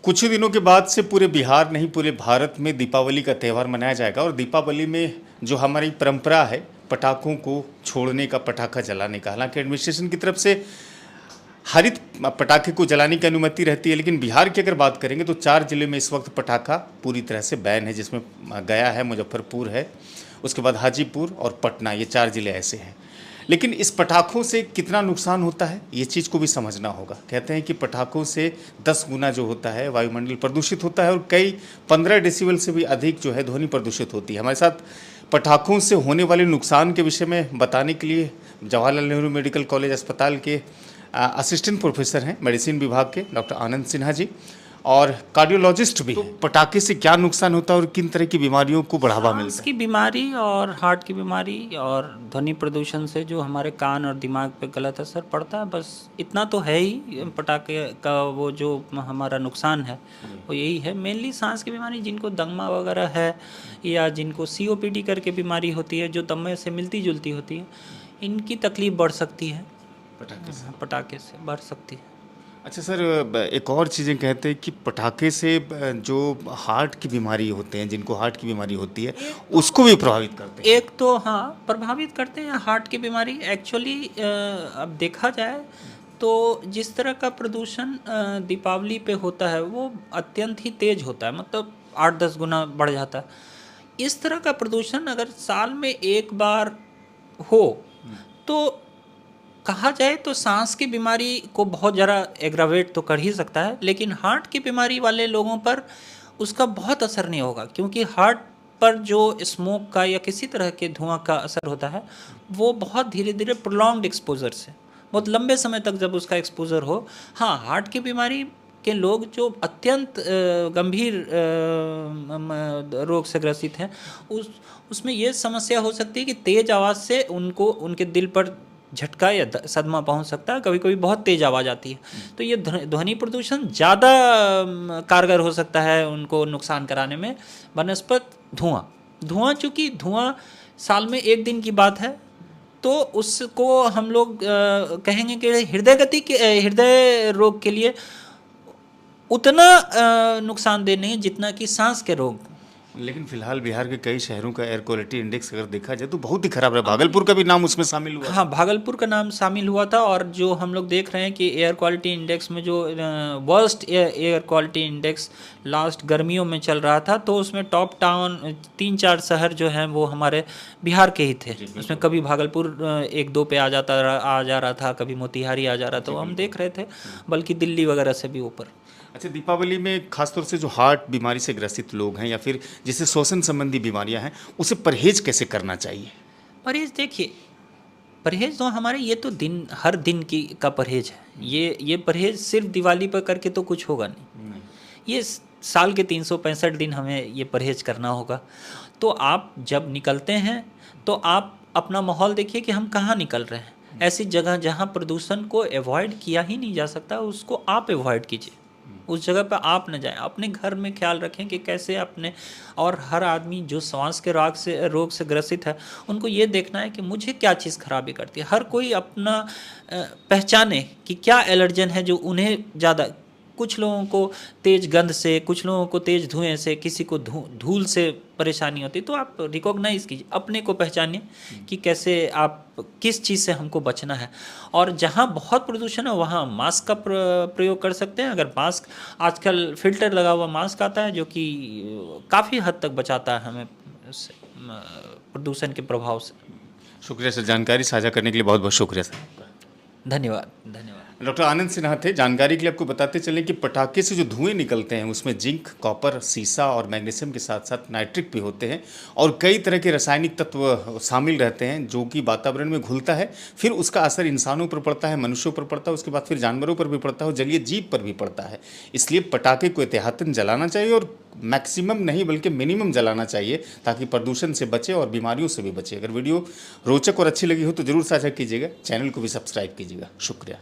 कुछ ही दिनों के बाद से पूरे बिहार नहीं पूरे भारत में दीपावली का त्यौहार मनाया जाएगा और दीपावली में जो हमारी परंपरा है पटाखों को छोड़ने का, पटाखा जलाने का, हालांकि एडमिनिस्ट्रेशन की तरफ से हरित पटाखे को जलाने की अनुमति रहती है, लेकिन बिहार की अगर बात करेंगे तो 4 जिले में इस वक्त पटाखा पूरी तरह से बैन है, जिसमें गया है, मुजफ्फरपुर है, उसके बाद हाजीपुर और पटना, ये 4 जिले ऐसे हैं। लेकिन इस पटाखों से कितना नुकसान होता है ये चीज़ को भी समझना होगा। कहते हैं कि पटाखों से 10 गुना जो होता है वायुमंडल प्रदूषित होता है और कई 15 डेसिबल से भी अधिक जो है ध्वनि प्रदूषित होती है। हमारे साथ पटाखों से होने वाले नुकसान के विषय में बताने के लिए जवाहरलाल नेहरू मेडिकल कॉलेज अस्पताल के असिस्टेंट प्रोफेसर हैं मेडिसिन विभाग के डॉक्टर आनंद सिन्हा जी और कार्डियोलॉजिस्ट भी। तो पटाखे से क्या नुकसान होता है और किन तरह की बीमारियों को बढ़ावा मिलता है? सांस की बीमारी और हार्ट की बीमारी और ध्वनि प्रदूषण से जो हमारे कान और दिमाग पे गलत असर पड़ता है, बस इतना तो है ही। पटाखे का वो जो हमारा नुकसान है वो यही है। मेनली सांस की बीमारी, जिनको दमा वगैरह है या जिनको COPD करके बीमारी होती है जो दमे से मिलती जुलती होती है, इनकी तकलीफ बढ़ सकती है पटाखे से बढ़ सकती है। अच्छा सर, एक और चीज़ें कहते हैं कि पटाखे से जो हार्ट की बीमारी होते हैं, जिनको हार्ट की बीमारी होती है उसको भी प्रभावित करते हैं। एक तो हाँ प्रभावित करते हैं हार्ट की बीमारी। एक्चुअली अब देखा जाए तो जिस तरह का प्रदूषण दीपावली पे होता है वो अत्यंत ही तेज होता है, मतलब 8-10 गुना बढ़ जाता है। इस तरह का प्रदूषण अगर साल में एक बार हो तो कहा जाए तो सांस की बीमारी को बहुत ज़रा एग्रावेट तो कर ही सकता है, लेकिन हार्ट की बीमारी वाले लोगों पर उसका बहुत असर नहीं होगा, क्योंकि हार्ट पर जो स्मोक का या किसी तरह के धुआं का असर होता है वो बहुत धीरे धीरे प्रोलॉन्ग्ड एक्सपोजर से, बहुत लंबे समय तक जब उसका एक्सपोजर हो। हाँ, हार्ट की बीमारी के लोग जो अत्यंत गंभीर रोग से ग्रसित हैं उसमें ये समस्या हो सकती है कि तेज़ आवाज़ से उनको उनके दिल पर झटका या सदमा पहुंच सकता है। कभी कभी बहुत तेज आवाज़ आती है, तो ये ध्वनि प्रदूषण ज़्यादा कारगर हो सकता है उनको नुकसान कराने में बनस्पत धुआं। चूँकि धुआं साल में एक दिन की बात है, तो उसको हम लोग कहेंगे कि हृदय रोग के लिए उतना नुकसानदेह नहीं जितना कि सांस के रोग। लेकिन फिलहाल बिहार के कई शहरों का एयर क्वालिटी इंडेक्स अगर देखा जाए तो बहुत ही खराब है। भागलपुर का भी नाम उसमें शामिल हुआ। हाँ, भागलपुर का नाम शामिल हुआ था। और जो हम लोग देख रहे हैं कि एयर क्वालिटी इंडेक्स में जो worst air quality index last गर्मियों में चल रहा था, तो उसमें टॉप टाउन 3-4 शहर जो हैं वो हमारे बिहार के ही थे। उसमें कभी भागलपुर 1-2 पे आ जा रहा था, कभी मोतिहारी आ जा रहा था, तो हम देख रहे थे, बल्कि दिल्ली वगैरह से भी ऊपर। अच्छा, दीपावली में खासतौर से जो हार्ट बीमारी से ग्रसित लोग हैं या फिर जिसे श्वसन संबंधी बीमारियां हैं, उसे परहेज कैसे करना चाहिए? परहेज देखिए, परहेज तो हमारे ये तो हर दिन का परहेज है। ये परहेज सिर्फ दिवाली पर करके तो कुछ होगा नहीं। ये साल के 365 दिन हमें ये परहेज करना होगा। तो आप जब निकलते हैं तो आप अपना माहौल देखिए कि हम कहाँ निकल रहे हैं। ऐसी जगह जहाँ प्रदूषण को अवॉइड किया ही नहीं जा सकता, उसको आप अवॉइड कीजिए। उस जगह पर आप न जाएं। अपने घर में ख्याल रखें कि कैसे अपने, और हर आदमी जो श्वास के रोग से ग्रसित है उनको ये देखना है कि मुझे क्या चीज़ खराबी करती है। हर कोई अपना पहचाने कि क्या एलर्जन है जो उन्हें ज़्यादा, कुछ लोगों को तेज़ गंध से, कुछ लोगों को तेज़ धुएं से, किसी को धूल से परेशानी होती है। तो आप रिकॉग्नाइज़ कीजिए, अपने को पहचानिए कि कैसे आप, किस चीज़ से हमको बचना है। और जहाँ बहुत प्रदूषण है वहाँ मास्क का प्रयोग कर सकते हैं। अगर मास्क, आजकल फ़िल्टर लगा हुआ मास्क आता है जो कि काफ़ी हद तक बचाता है हमें प्रदूषण के प्रभाव से। शुक्रिया सर, जानकारी साझा करने के लिए बहुत बहुत शुक्रिया सर। धन्यवाद। डॉक्टर आनंद सिन्हा थे। जानकारी के लिए आपको बताते चलें कि पटाखे से जो धुएं निकलते हैं उसमें जिंक, कॉपर, सीसा और मैग्नीशियम के साथ साथ नाइट्रिक भी होते हैं और कई तरह के रासायनिक तत्व शामिल रहते हैं जो कि वातावरण में घुलता है, फिर उसका असर इंसानों पर पड़ता है, मनुष्यों पर पड़ता है, उसके बाद फिर जानवरों पर भी पड़ता है और जलीय जीव पर भी पड़ता है। इसलिए पटाखे को एहतियातन जलाना चाहिए और मैक्सिमम नहीं बल्कि मिनिमम जलाना चाहिए ताकि प्रदूषण से बचे और बीमारियों से भी बचे। अगर वीडियो रोचक और अच्छी लगी हो तो ज़रूर साझा कीजिएगा, चैनल को भी सब्सक्राइब कीजिएगा। शुक्रिया।